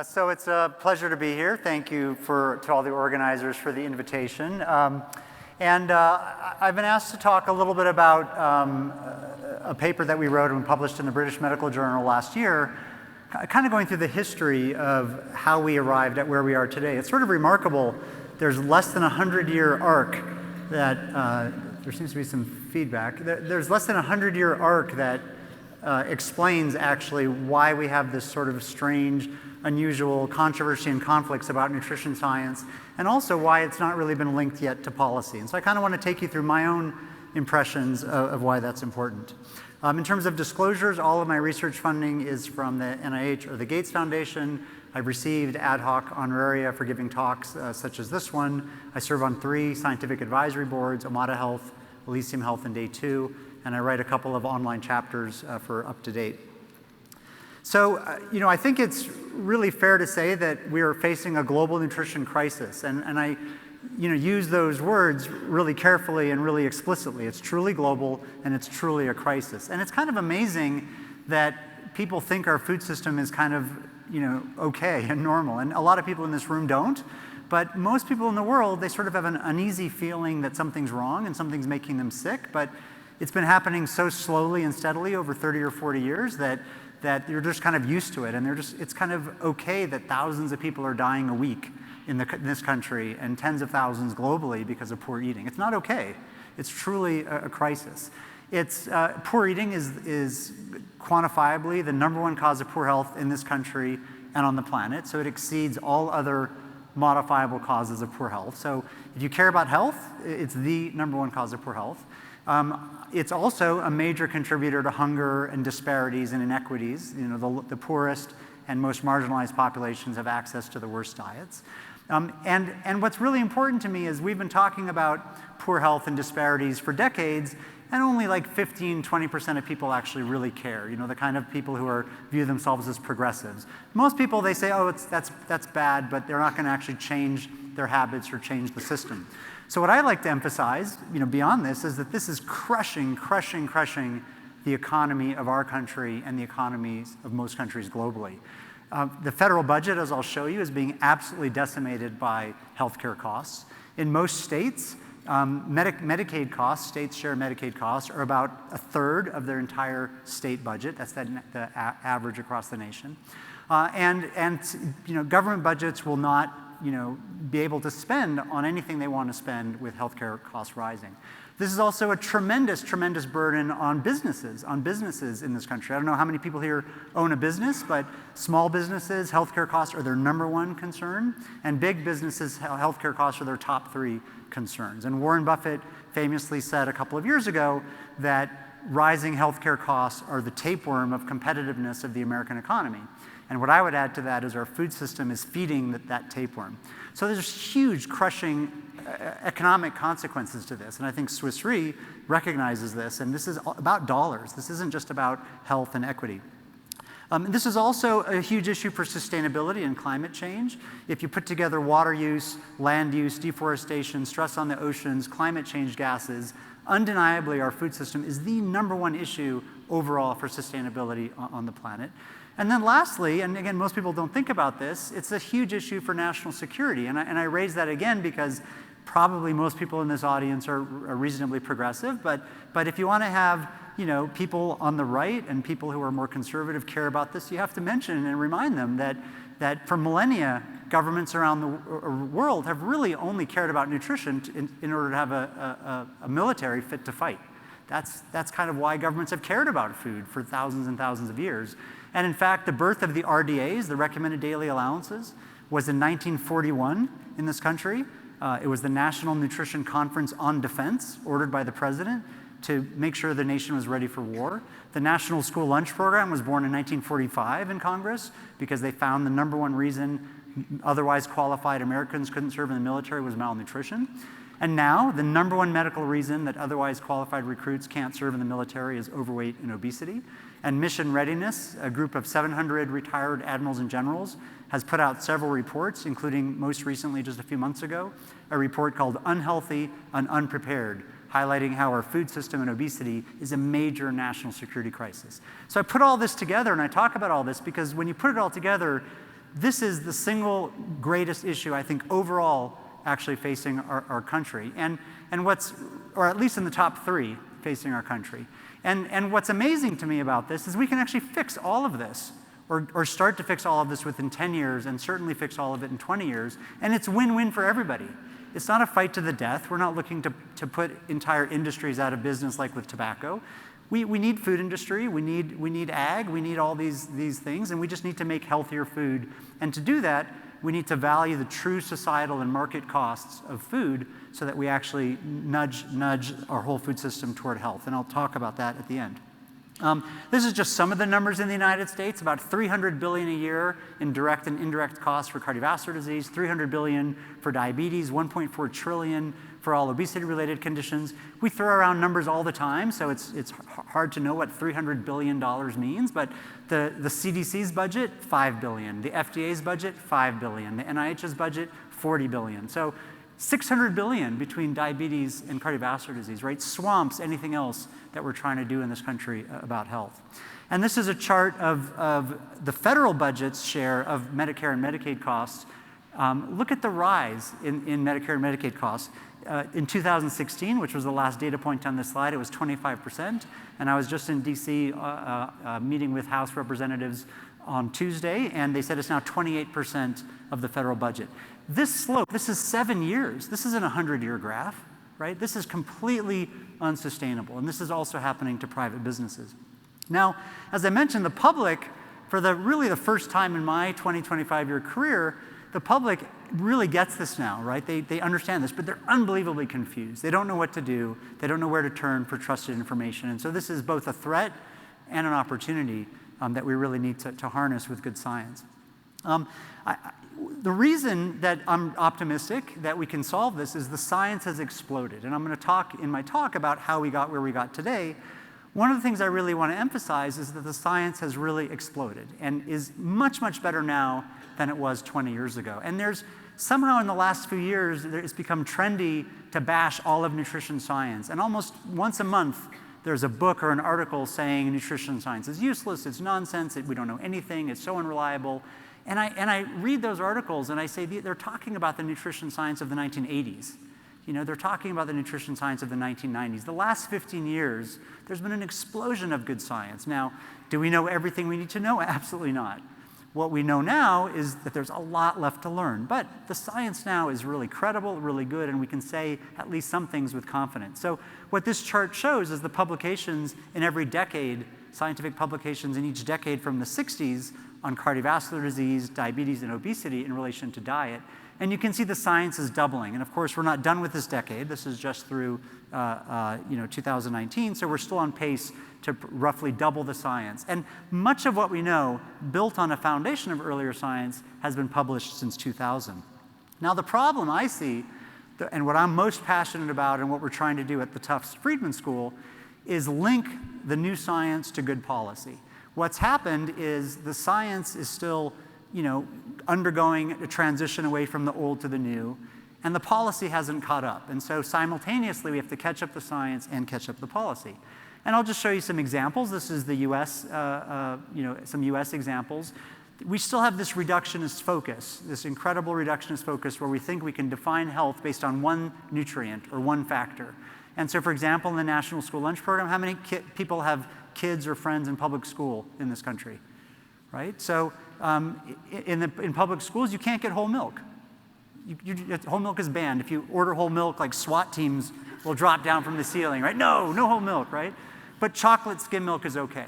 So it's a pleasure to be here. Thank you to all the organizers for the invitation. I've been asked to talk a little bit about a paper that we wrote and published in the British Medical Journal last year, kind of going through the history of how we arrived at where we are today. It's sort of remarkable. There's less than a 100-year arc that, there seems to be some feedback. There's less than a 100-year arc that explains actually why we have this sort of strange, unusual controversy and conflicts about nutrition science, and also why it's not really been linked yet to policy. And so I kind of want to take you through my own impressions of why that's important. In terms of disclosures, all of my research funding is from the NIH or the Gates Foundation. I've received ad hoc honoraria for giving talks such as this one. I serve on 3 scientific advisory boards, Amada Health, Elysium Health, and Day 2, and I write a couple of online chapters for Up to Date. So, I think it's really fair to say that we are facing a global nutrition crisis, and I use those words really carefully and really explicitly. It's truly global, and it's truly a crisis. And it's kind of amazing that people think our food system is kind of, okay and normal, and a lot of people in this room don't. But most people in the world, they sort of have an uneasy feeling that something's wrong and something's making them sick, but it's been happening so slowly and steadily over 30 or 40 years that you're just kind of used to it, and it's kind of okay that thousands of people are dying a week in this country and tens of thousands globally because of poor eating. It's not okay. It's truly a crisis. Poor eating is quantifiably the #1 cause of poor health in this country and on the planet, so it exceeds all other modifiable causes of poor health. So if you care about health, it's the #1 cause of poor health. It's also a major contributor to hunger and disparities and inequities. The poorest and most marginalized populations have access to the worst diets. And what's really important to me is we've been talking about poor health and disparities for decades, and only like 15–20% of people actually really care. The kind of people who view themselves as progressives. Most people, they say, oh, that's bad, but they're not going to actually change their habits or change the system. So what I like to emphasize, beyond this, is that this is crushing the economy of our country and the economies of most countries globally. The federal budget, as I'll show you, is being absolutely decimated by healthcare costs. In most states, Medicaid costs, states share Medicaid costs, are about a third of their entire state budget. That's the average across the nation. Government budgets will not be able to spend on anything they want to spend with healthcare costs rising. This is also a tremendous burden on businesses in this country. I don't know how many people here own a business, but small businesses, healthcare costs are their #1 concern, and big businesses, healthcare costs are their top 3 concerns. And Warren Buffett famously said a couple of years ago that rising healthcare costs are the tapeworm of competitiveness of the American economy. And what I would add to that is our food system is feeding that tapeworm. So there's huge crushing economic consequences to this. And I think Swiss Re recognizes this. And this is about dollars. This isn't just about health and equity. This is also a huge issue for sustainability and climate change. If you put together water use, land use, deforestation, stress on the oceans, climate change gases, undeniably our food system is the #1 issue overall for sustainability on the planet. And then lastly, and again, most people don't think about this, it's a huge issue for national security. And I raise that again because probably most people in this audience are reasonably progressive, but if you want to have people on the right and people who are more conservative care about this, you have to mention and remind them that for millennia, governments around the world have really only cared about nutrition in order to have a military fit to fight. That's kind of why governments have cared about food for thousands and thousands of years. And in fact, the birth of the RDAs, the Recommended Daily Allowances, was in 1941 in this country. It was the National Nutrition Conference on Defense, ordered by the president to make sure the nation was ready for war. The National School Lunch Program was born in 1945 in Congress because they found the #1 reason otherwise qualified Americans couldn't serve in the military was malnutrition. And now, the #1 medical reason that otherwise qualified recruits can't serve in the military is overweight and obesity. And Mission Readiness, a group of 700 retired admirals and generals, has put out several reports, including most recently, just a few months ago, a report called Unhealthy and Unprepared, highlighting how our food system and obesity is a major national security crisis. So I put all this together and I talk about all this because when you put it all together, this is the single greatest issue, I think, overall actually facing our country, and or at least in the top 3 facing our country. And what's amazing to me about this is we can actually fix all of this, or start to fix all of this within 10 years, and certainly fix all of it in 20 years, and it's win-win for everybody. It's not a fight to the death. We're not looking to put entire industries out of business like with tobacco. We need food industry, we need ag, we need all these things, and we just need to make healthier food. And to do that, we need to value the true societal and market costs of food so that we actually nudge our whole food system toward health. And I'll talk about that at the end. This is just some of the numbers in the United States, about $300 billion a year in direct and indirect costs for cardiovascular disease, $300 billion for diabetes, $1.4 trillion for all obesity-related conditions. We throw around numbers all the time, so it's hard to know what $300 billion means, but the CDC's budget, $5 billion. The FDA's budget, $5 billion. The NIH's budget, $40 billion. So $600 billion between diabetes and cardiovascular disease, right? Swamps anything else that we're trying to do in this country about health. And this is a chart of the federal budget's share of Medicare and Medicaid costs. Look at the rise in Medicare and Medicaid costs. In 2016, which was the last data point on this slide, it was 25%. And I was just in DC meeting with House representatives on Tuesday, and they said it's now 28% of the federal budget. This slope, this is 7 years. This isn't a 100-year graph, right? This is completely unsustainable, and this is also happening to private businesses. Now, as I mentioned, the public, for really the first time in my 25-year career, the public really gets this now, right? They understand this, but they're unbelievably confused. They don't know what to do. They don't know where to turn for trusted information. And so this is both a threat and an opportunity that we really need to harness with good science. The reason that I'm optimistic that we can solve this is the science has exploded. And I'm going to talk in my talk about how we got where we got today. One of the things I really want to emphasize is that the science has really exploded and is much, much better now than it was 20 years ago. And there's somehow in the last few years, it's become trendy to bash all of nutrition science. And almost once a month, there's a book or an article saying nutrition science is useless, it's nonsense, we don't know anything, it's so unreliable. And I read those articles and I say they're talking about the nutrition science of the 1980s. You know, they're talking about the nutrition science of the 1990s. The last 15 years, there's been an explosion of good science. Now, do we know everything we need to know? Absolutely not. What we know now is that there's a lot left to learn. But the science now is really credible, really good, and we can say at least some things with confidence. So what this chart shows is the publications in every decade, scientific publications in each decade from the 60s on cardiovascular disease, diabetes, and obesity in relation to diet. And you can see the science is doubling. And of course, we're not done with this decade. This is just through 2019. So we're still on pace to roughly double the science. And much of what we know, built on a foundation of earlier science, has been published since 2000. Now, the problem I see, and what I'm most passionate about and what we're trying to do at the Tufts Friedman School, is link the new science to good policy. What's happened is the science is still undergoing a transition away from the old to the new, and the policy hasn't caught up. And so simultaneously, we have to catch up the science and catch up the policy. And I'll just show you some examples. This is the US, some US examples. We still have this reductionist focus, this incredible reductionist focus where we think we can define health based on one nutrient or one factor. And so, for example, in the National School Lunch Program, how many people have kids or friends in public school in this country, right? So in public schools, you can't get whole milk. Whole milk is banned. If you order whole milk, like SWAT teams will drop down from the ceiling, right? No whole milk, right? But chocolate skim milk is okay,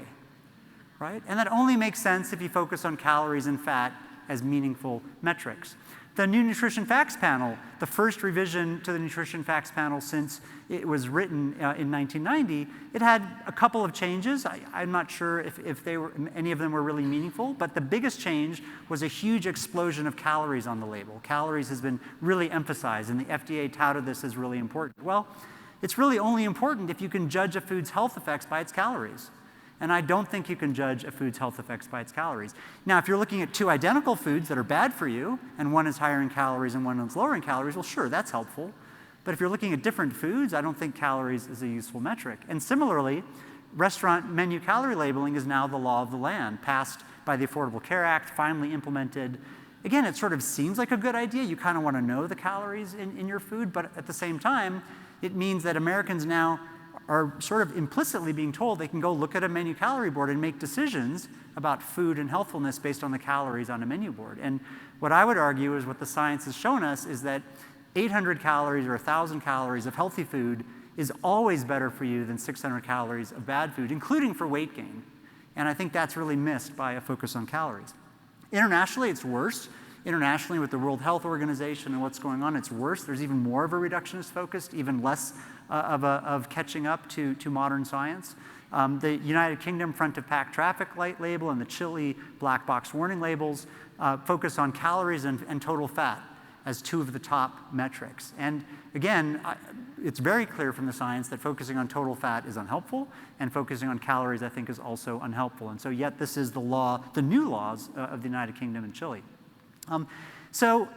right? And that only makes sense if you focus on calories and fat as meaningful metrics. The new Nutrition Facts Panel, the first revision to the Nutrition Facts Panel since it was written in 1990, it had a couple of changes. I'm not sure if any of them were really meaningful, but the biggest change was a huge explosion of calories on the label. Calories has been really emphasized, and the FDA touted this as really important. Well, it's really only important if you can judge a food's health effects by its calories. And I don't think you can judge a food's health effects by its calories. Now, if you're looking at two identical foods that are bad for you, and one is higher in calories and one is lower in calories, well, sure, that's helpful. But if you're looking at different foods, I don't think calories is a useful metric. And similarly, restaurant menu calorie labeling is now the law of the land, passed by the Affordable Care Act, finally implemented. Again, it sort of seems like a good idea. You kind of want to know the calories in your food, but at the same time, it means that Americans now are sort of implicitly being told they can go look at a menu calorie board and make decisions about food and healthfulness based on the calories on a menu board. And what I would argue is what the science has shown us is that 800 calories or 1,000 calories of healthy food is always better for you than 600 calories of bad food, including for weight gain. And I think that's really missed by a focus on calories. Internationally, it's worse. Internationally, with the World Health Organization and what's going on, it's worse. There's even more of a reductionist focus, even less of catching up to modern science. The United Kingdom front of pack traffic light label and the Chile black box warning labels focus on calories and total fat as two of the top metrics. And again, it's very clear from the science that focusing on total fat is unhelpful, and focusing on calories, I think, is also unhelpful. And so yet this is the law, the new laws of the United Kingdom and Chile. So,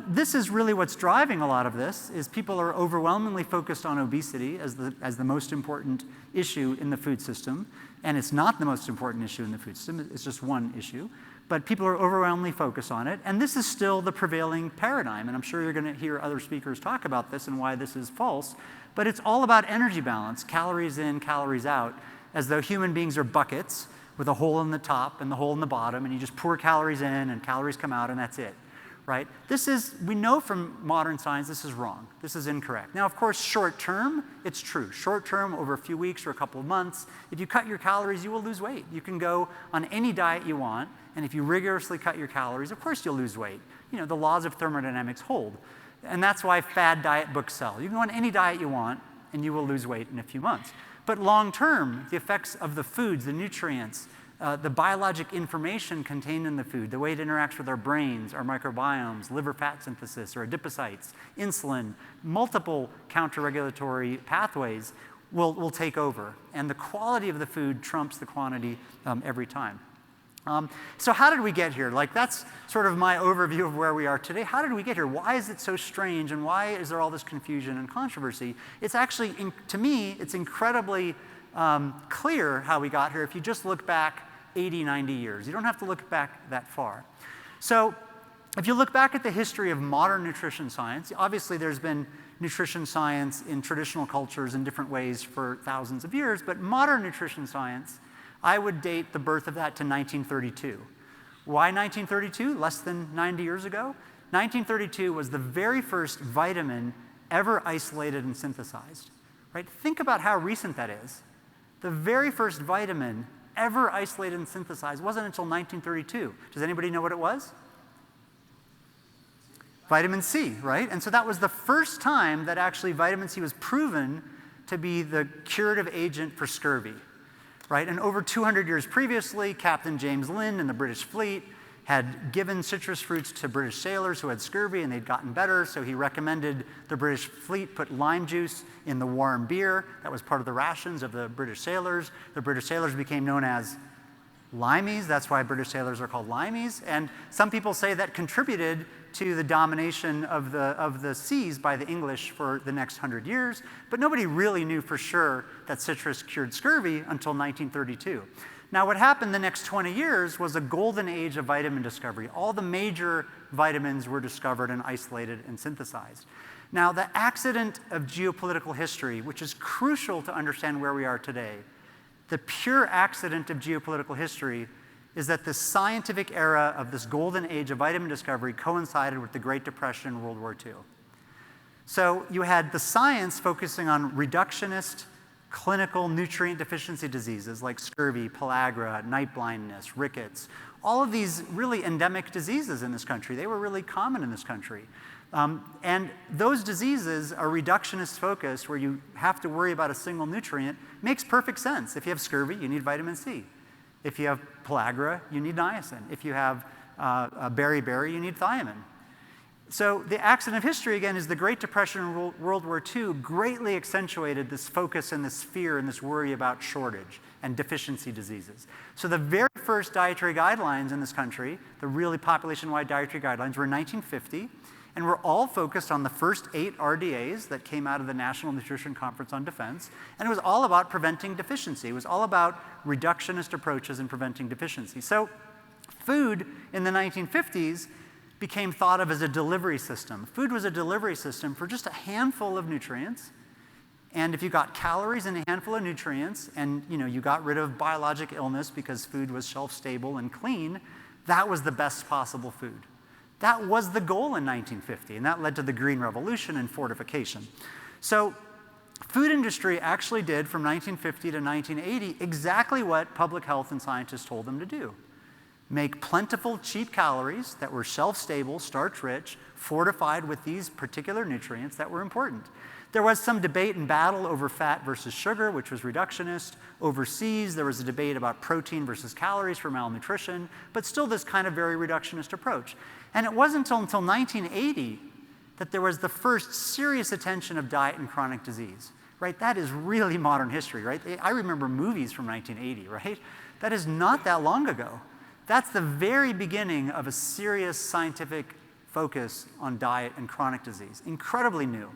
this is really what's driving a lot of this, is people are overwhelmingly focused on obesity as the most important issue in the food system. And it's not the most important issue in the food system, it's just one issue. But people are overwhelmingly focused on it, and this is still the prevailing paradigm. And I'm sure you're going to hear other speakers talk about this and why this is false. But it's all about energy balance, calories in, calories out, as though human beings are buckets with a hole in the top and the hole in the bottom, and you just pour calories in and calories come out, and that's it, right? We know from modern science this is wrong. This is incorrect. Now, of course, short term, it's true. Short term, over a few weeks or a couple of months, if you cut your calories, you will lose weight. You can go on any diet you want, and if you rigorously cut your calories, of course you'll lose weight. The laws of thermodynamics hold. And that's why fad diet books sell. You can go on any diet you want, and you will lose weight in a few months. But long term, the effects of the foods, the nutrients, the biologic information contained in the food, the way it interacts with our brains, our microbiomes, liver fat synthesis, or adipocytes, insulin, multiple counter-regulatory pathways will take over. And the quality of the food trumps the quantity every time. So how did we get here? That's sort of my overview of where we are today. How did we get here? Why is it so strange, and why is there all this confusion and controversy? It's actually, to me, it's incredibly clear how we got here if you just look back 80, 90 years. You don't have to look back that far. So if you look back at the history of modern nutrition science, obviously there's been nutrition science in traditional cultures in different ways for thousands of years, but modern nutrition science, I would date the birth of that to 1932. Why 1932? Less than 90 years ago? 1932 was the very first vitamin ever isolated and synthesized. Right? Think about how recent that is. The very first vitamin ever isolated and synthesized wasn't until 1932. Does anybody know what it was? Vitamin C, right? And so that was the first time that actually vitamin C was proven to be the curative agent for scurvy. Right? And over 200 years previously, Captain James Lind in the British fleet had given citrus fruits to British sailors who had scurvy, and they'd gotten better, so he recommended the British fleet put lime juice in the warm beer. That was part of the rations of the British sailors. The British sailors became known as limeys. That's why British sailors are called limeys. And some people say that contributed to the domination of the seas by the English for the next 100 years. But nobody really knew for sure that citrus cured scurvy until 1932. Now, what happened the next 20 years was a golden age of vitamin discovery. All the major vitamins were discovered and isolated and synthesized. Now, the accident of geopolitical history, which is crucial to understand where we are today, the pure accident of geopolitical history is that the scientific era of this golden age of vitamin discovery coincided with the Great Depression and World War II. So you had the science focusing on reductionist, clinical nutrient deficiency diseases like scurvy, pellagra, night blindness, rickets, all of these really endemic diseases in this country. They were really common in this country. And those diseases are reductionist focused, where you have to worry about a single nutrient. Makes perfect sense. If you have scurvy, you need vitamin C. If you have pellagra, you need niacin. If you have beriberi, you need thiamine. So the accident of history, again, is the Great Depression and World War II greatly accentuated this focus and this fear and this worry about shortage and deficiency diseases. So the very first dietary guidelines in this country, the really population-wide dietary guidelines, were in 1950. and were all focused on the first 8 RDAs that came out of the National Nutrition Conference on Defense, and it was all about preventing deficiency. It was all about reductionist approaches in preventing deficiency. So food in the 1950s became thought of as a delivery system. Food was a delivery system for just a handful of nutrients, and if you got calories in a handful of nutrients and you got rid of biologic illness because food was shelf-stable and clean, that was the best possible food. That was the goal in 1950, and that led to the Green Revolution and fortification. So food industry actually did from 1950 to 1980 exactly what public health and scientists told them to do. Make plentiful, cheap calories that were shelf-stable, starch-rich, fortified with these particular nutrients that were important. There was some debate and battle over fat versus sugar, which was reductionist. Overseas, there was a debate about protein versus calories for malnutrition, but still this kind of very reductionist approach. And it wasn't until 1980 that there was the first serious attention of diet and chronic disease, right? That is really modern history, right? I remember movies from 1980, right? That is not that long ago. That's the very beginning of a serious scientific focus on diet and chronic disease, incredibly new.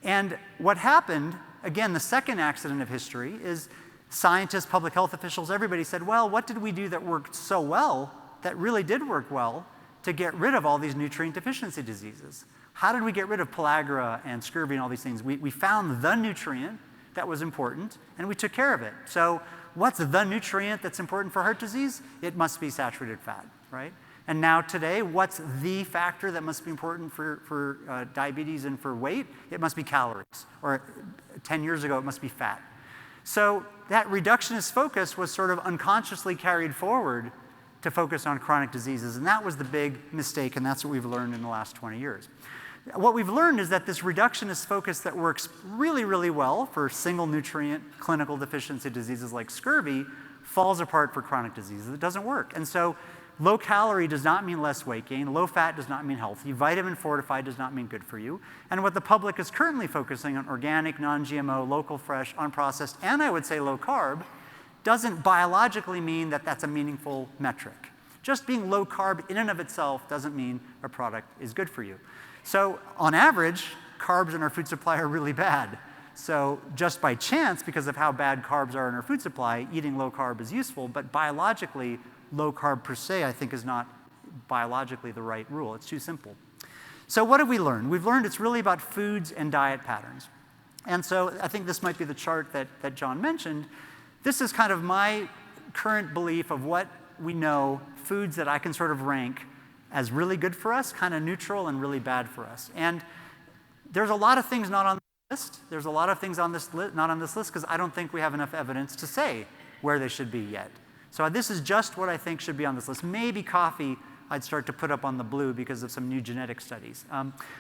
And what happened, again, the second accident of history, is scientists, public health officials, everybody said, well, what did we do that worked so well, that really did work well, to get rid of all these nutrient deficiency diseases? How did we get rid of pellagra and scurvy and all these things? We found the nutrient that was important, and we took care of it. So what's the nutrient that's important for heart disease? It must be saturated fat, right? And now today, what's the factor that must be important for diabetes and for weight? It must be calories. Or 10 years ago, it must be fat. So that reductionist focus was sort of unconsciously carried forward to focus on chronic diseases. And that was the big mistake, and that's what we've learned in the last 20 years. What we've learned is that this reductionist focus that works really, really well for single nutrient clinical deficiency diseases like scurvy falls apart for chronic diseases. It doesn't work. And so low calorie does not mean less weight gain. Low fat does not mean healthy. Vitamin fortified does not mean good for you. And what the public is currently focusing on, organic, non-GMO, local, fresh, unprocessed, and I would say low carb, doesn't biologically mean that that's a meaningful metric. Just being low carb in and of itself doesn't mean a product is good for you. So on average, carbs in our food supply are really bad. So just by chance, because of how bad carbs are in our food supply, eating low carb is useful, but biologically, low carb per se, I think, is not biologically the right rule. It's too simple. So what have we learned? We've learned it's really about foods and diet patterns. And so I think this might be the chart that John mentioned. This is kind of my current belief of what we know, foods that I can sort of rank as really good for us, kind of neutral, and really bad for us. And there's a lot of things not on this list. There's a lot of things on this not on this list because I don't think we have enough evidence to say where they should be yet. So this is just what I think should be on this list. Maybe coffee I'd start to put up on the blue because of some new genetic studies.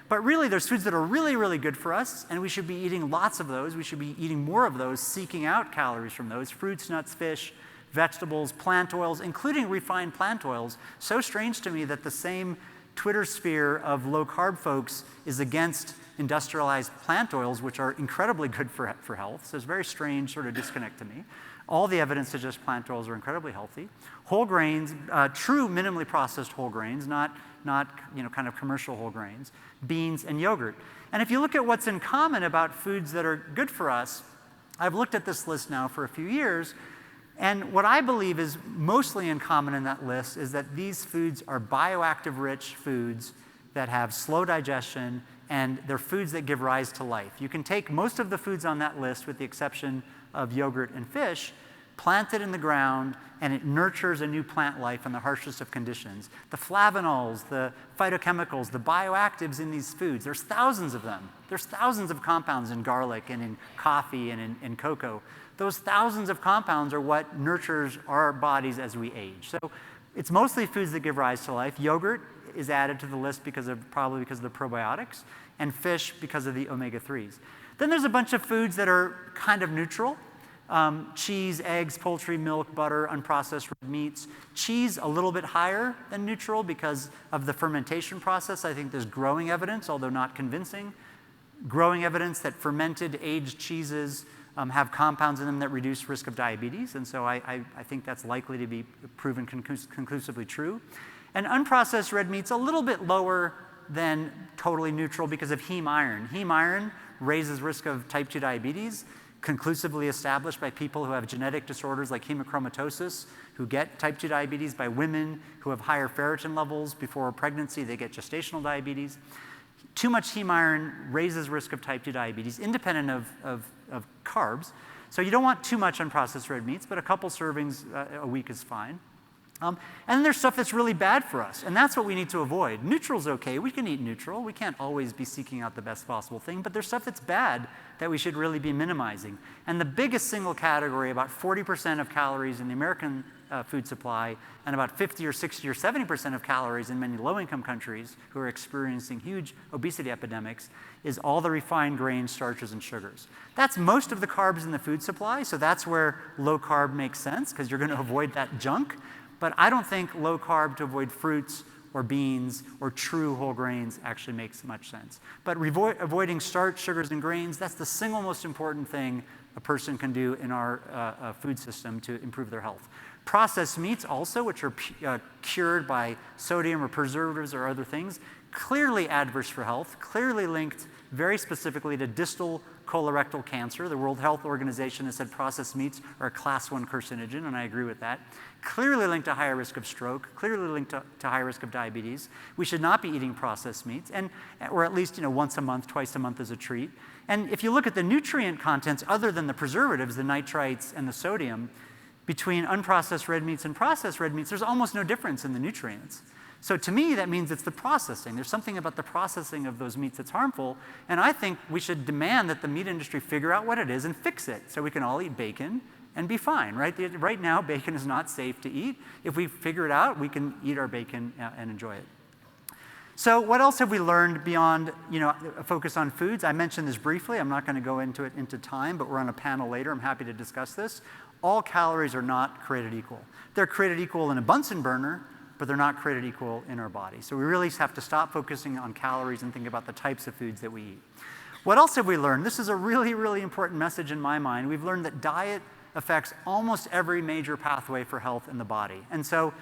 But really, there's foods that are really, really good for us, and we should be eating lots of those. We should be eating more of those, seeking out calories from those, fruits, nuts, fish, vegetables, plant oils, including refined plant oils. So strange to me that the same Twitter sphere of low-carb folks is against industrialized plant oils, which are incredibly good for health. So it's a very strange sort of disconnect to me. All the evidence suggests plant oils are incredibly healthy. Whole grains, true minimally processed whole grains, not kind of commercial whole grains, beans, and yogurt. And if you look at what's in common about foods that are good for us, I've looked at this list now for a few years, and what I believe is mostly in common in that list is that these foods are bioactive rich foods that have slow digestion, and they're foods that give rise to life. You can take most of the foods on that list, with the exception of yogurt and fish, plant it in the ground, and it nurtures a new plant life in the harshest of conditions. The flavanols, the phytochemicals, the bioactives in these foods, there's thousands of them. There's thousands of compounds in garlic and in coffee and in cocoa. Those thousands of compounds are what nurtures our bodies as we age. So it's mostly foods that give rise to life. Yogurt is added to the list probably because of the probiotics, and fish because of the omega-3s. Then there's a bunch of foods that are kind of neutral. Cheese, eggs, poultry, milk, butter, unprocessed red meats. Cheese a little bit higher than neutral because of the fermentation process. I think there's growing evidence, although not convincing, growing evidence that fermented aged cheeses have compounds in them that reduce risk of diabetes. And so I think that's likely to be proven conclusively true. And unprocessed red meat's a little bit lower than totally neutral because of heme iron. Heme iron raises risk of type 2 diabetes, conclusively established by people who have genetic disorders like hemochromatosis, who get type 2 diabetes, by women who have higher ferritin levels before pregnancy, they get gestational diabetes. Too much heme iron raises risk of type 2 diabetes, independent of carbs. So you don't want too much unprocessed red meats, but a couple servings a week is fine. And then there's stuff that's really bad for us, and that's what we need to avoid. Neutral's okay, we can eat neutral. We can't always be seeking out the best possible thing, but there's stuff that's bad that we should really be minimizing. And the biggest single category, about 40% of calories in the American food supply, and about 50 or 60 or 70% of calories in many low-income countries who are experiencing huge obesity epidemics, is all the refined grains, starches, and sugars. That's most of the carbs in the food supply, so that's where low carb makes sense, because you're going to avoid that junk. But I don't think low carb to avoid fruits or beans or true whole grains actually makes much sense. But avoiding starch, sugars, and grains, that's the single most important thing a person can do in our food system to improve their health. Processed meats also, which are cured by sodium or preservatives or other things, clearly adverse for health, clearly linked very specifically to distal colorectal cancer. The World Health Organization has said processed meats are a class 1 carcinogen, and I agree with that. Clearly linked to higher risk of stroke, clearly linked to high risk of diabetes. We should not be eating processed meats, or at least once a month, twice a month as a treat. And if you look at the nutrient contents other than the preservatives, the nitrites and the sodium, between unprocessed red meats and processed red meats, there's almost no difference in the nutrients. So to me, that means it's the processing. There's something about the processing of those meats that's harmful, and I think we should demand that the meat industry figure out what it is and fix it so we can all eat bacon and be fine, right? Right now, bacon is not safe to eat. If we figure it out, we can eat our bacon and enjoy it. So what else have we learned beyond a focus on foods? I mentioned this briefly. I'm not going to go into it into time, but we're on a panel later. I'm happy to discuss this. All calories are not created equal. They're created equal in a Bunsen burner, but they're not created equal in our body. So we really have to stop focusing on calories and think about the types of foods that we eat. What else have we learned? This is a really, really important message in my mind. We've learned that diet affects almost every major pathway for health in the body. And so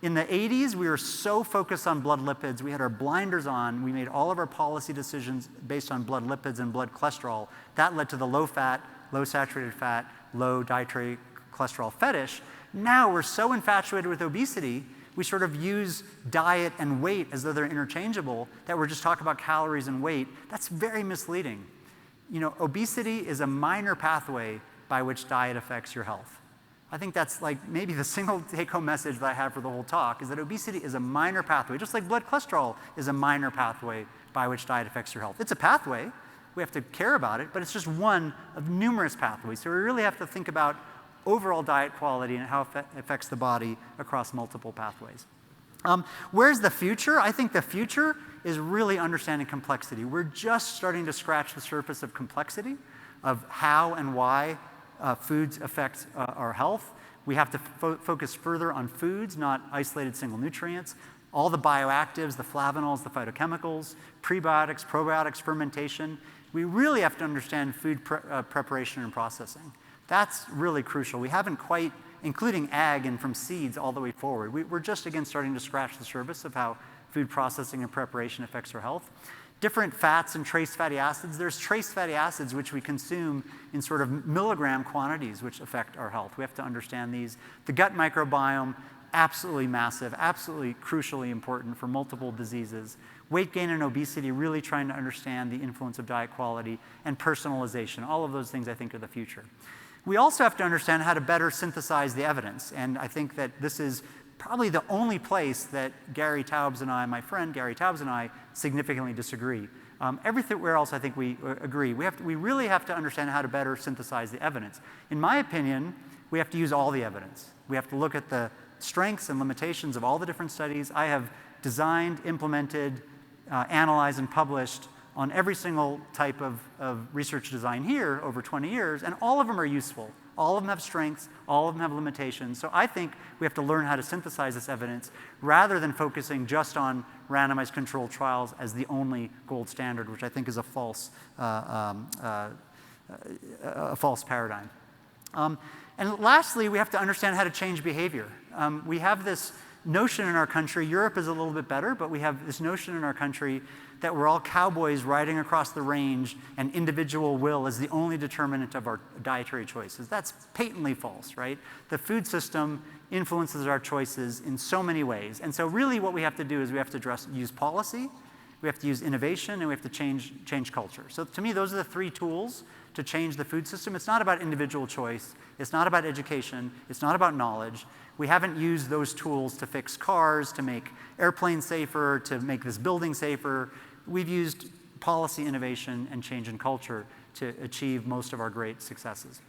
in the 80s, we were so focused on blood lipids. We had our blinders on. We made all of our policy decisions based on blood lipids and blood cholesterol. That led to the low fat, low saturated fat, low dietary cholesterol fetish. Now we're so infatuated with obesity, we sort of use diet and weight as though they're interchangeable, that we're just talking about calories and weight. That's very misleading. Obesity is a minor pathway by which diet affects your health. I think that's like maybe the single take-home message that I have for the whole talk, is that obesity is a minor pathway, just like blood cholesterol is a minor pathway by which diet affects your health. It's a pathway. We have to care about it, but it's just one of numerous pathways. So we really have to think about overall diet quality and how it affects the body across multiple pathways. Where's the future? I think the future is really understanding complexity. We're just starting to scratch the surface of complexity, of how and why foods affect our health. We have to focus further on foods, not isolated single nutrients. All the bioactives, the flavanols, the phytochemicals, prebiotics, probiotics, fermentation. We really have to understand food preparation and processing. That's really crucial. We haven't quite, including ag and from seeds all the way forward. We're just, again, starting to scratch the surface of how food processing and preparation affects our health. Different fats and trace fatty acids. There's trace fatty acids which we consume in sort of milligram quantities which affect our health. We have to understand these. The gut microbiome, absolutely massive, absolutely crucially important for multiple diseases. Weight gain and obesity, really trying to understand the influence of diet quality and personalization. All of those things I think are the future. We also have to understand how to better synthesize the evidence, and I think that this is probably the only place that Gary Taubes and I, my friend Gary Taubes and I, significantly disagree. Everywhere else I think we agree. We really have to understand how to better synthesize the evidence. In my opinion, we have to use all the evidence. We have to look at the strengths and limitations of all the different studies. I have designed, implemented, analyzed, and published on every single type of research design here over 20 years, and all of them are useful. All of them have strengths, all of them have limitations. So I think we have to learn how to synthesize this evidence rather than focusing just on randomized controlled trials as the only gold standard, which I think is a false paradigm. And lastly, we have to understand how to change behavior. We have this notion in our country, Europe is a little bit better, but we have this notion in our country that we're all cowboys riding across the range and individual will is the only determinant of our dietary choices. That's patently false, right? The food system influences our choices in so many ways. And so really what we have to do is we have to use policy, we have to use innovation, and we have to change culture. So to me, those are the three tools to change the food system. It's not about individual choice. It's not about education. It's not about knowledge. We haven't used those tools to fix cars, to make airplanes safer, to make this building safer. We've used policy innovation and change in culture to achieve most of our great successes.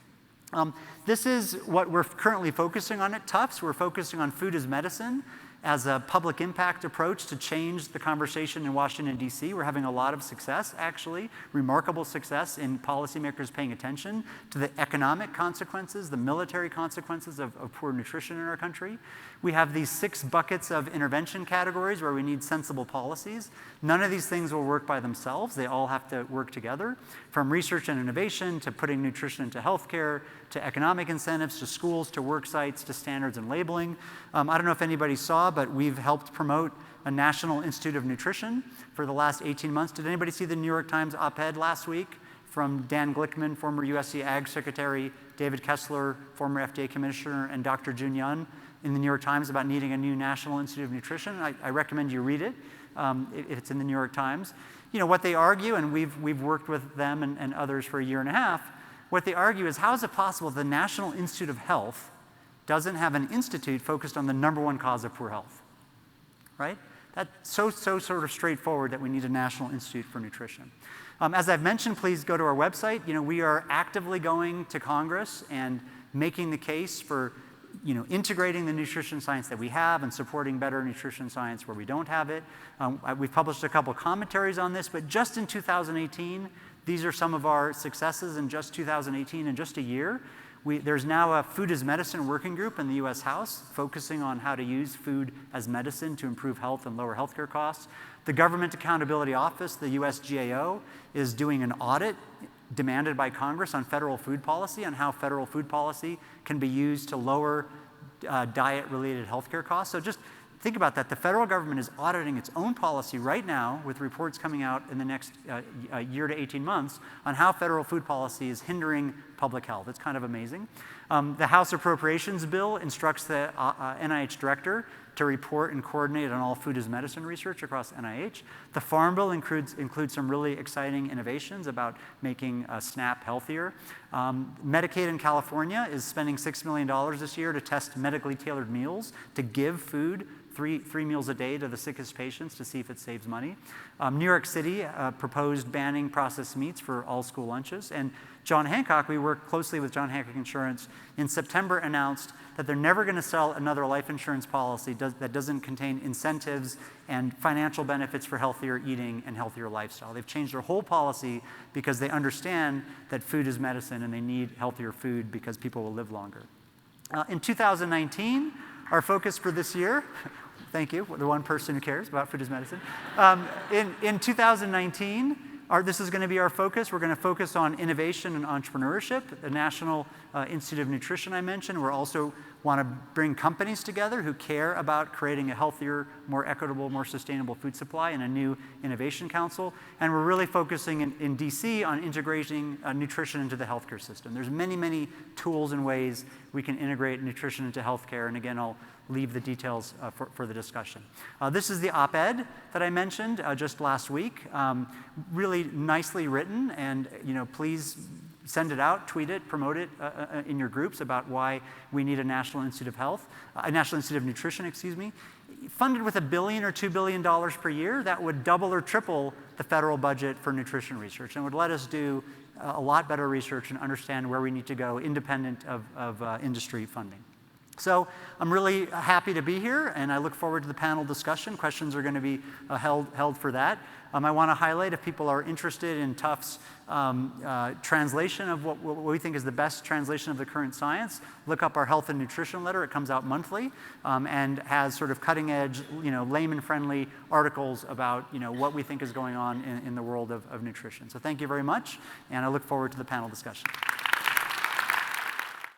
This is what we're currently focusing on at Tufts. We're focusing on food as medicine as a public impact approach to change the conversation in Washington, D.C. We're having a lot of success, actually, remarkable success in policymakers paying attention to the economic consequences, the military consequences of poor nutrition in our country. We have these 6 buckets of intervention categories where we need sensible policies. None of these things will work by themselves. They all have to work together, from research and innovation to putting nutrition into healthcare, to economic incentives, to schools, to work sites, to standards and labeling. I don't know if anybody saw, but we've helped promote a National Institute of Nutrition for the last 18 months. Did anybody see the New York Times op-ed last week from Dan Glickman, former USC Ag Secretary, David Kessler, former FDA Commissioner, and Dr. Jun Yun in the New York Times about needing a new National Institute of Nutrition? I recommend you read it if it's in the New York Times. You know, what they argue, and we've worked with them and others for a year and a half, what they argue is, how is it possible the National Institute of Health doesn't have an institute focused on the #1 cause of poor health, right? That's so sort of straightforward that we need a National Institute for Nutrition. As I've mentioned, please go to our website. You know, we are actively going to Congress and making the case for, you know, integrating the nutrition science that we have and supporting better nutrition science where we don't have it. We've published a couple commentaries on this, but just in 2018, these are some of our successes in just 2018, in just a year. There's now a Food as Medicine working group in the US House focusing on how to use food as medicine to improve health and lower healthcare costs. The Government Accountability Office, the USGAO, is doing an audit demanded by Congress on federal food policy, on how federal food policy can be used to lower diet-related healthcare costs. So just think about that. The federal government is auditing its own policy right now, with reports coming out in the next year to 18 months on how federal food policy is hindering public health. It's kind of amazing. The House Appropriations Bill instructs the NIH director to report and coordinate on all food as medicine research across NIH. The Farm Bill includes some really exciting innovations about making SNAP healthier. Medicaid in California is spending $6 million this year to test medically tailored meals, to give food three meals a day to the sickest patients to see if it saves money. New York City proposed banning processed meats for all school lunches. And John Hancock, we work closely with John Hancock Insurance, in September announced that they're never going to sell another life insurance policy that doesn't contain incentives and financial benefits for healthier eating and healthier lifestyle. They've changed their whole policy because they understand that food is medicine and they need healthier food because people will live longer. In 2019, our focus for this year, thank you, the one person who cares about food as medicine. In 2019, this is going to be our focus. We're going to focus on innovation and entrepreneurship. The National Institute of Nutrition I mentioned. We're also want to bring companies together who care about creating a healthier, more equitable, more sustainable food supply and a new innovation council. And we're really focusing in DC on integrating nutrition into the healthcare system. There's many, many tools and ways we can integrate nutrition into healthcare. And again, I'll leave the details for the discussion. This is the op-ed that I mentioned just last week. Really nicely written, and please send it out, tweet it, promote it in your groups about why we need a National Institute of Health, a National Institute of Nutrition, excuse me. Funded with $1 billion or $2 billion per year, that would double or triple the federal budget for nutrition research and would let us do a lot better research and understand where we need to go independent of industry funding. So I'm really happy to be here, and I look forward to the panel discussion. Questions are going to be held for that. I want to highlight, if people are interested in Tufts' translation of what we think is the best translation of the current science, look up our health and nutrition letter. It comes out monthly and has sort of cutting-edge, layman-friendly articles about what we think is going on in the world of nutrition. So thank you very much, and I look forward to the panel discussion.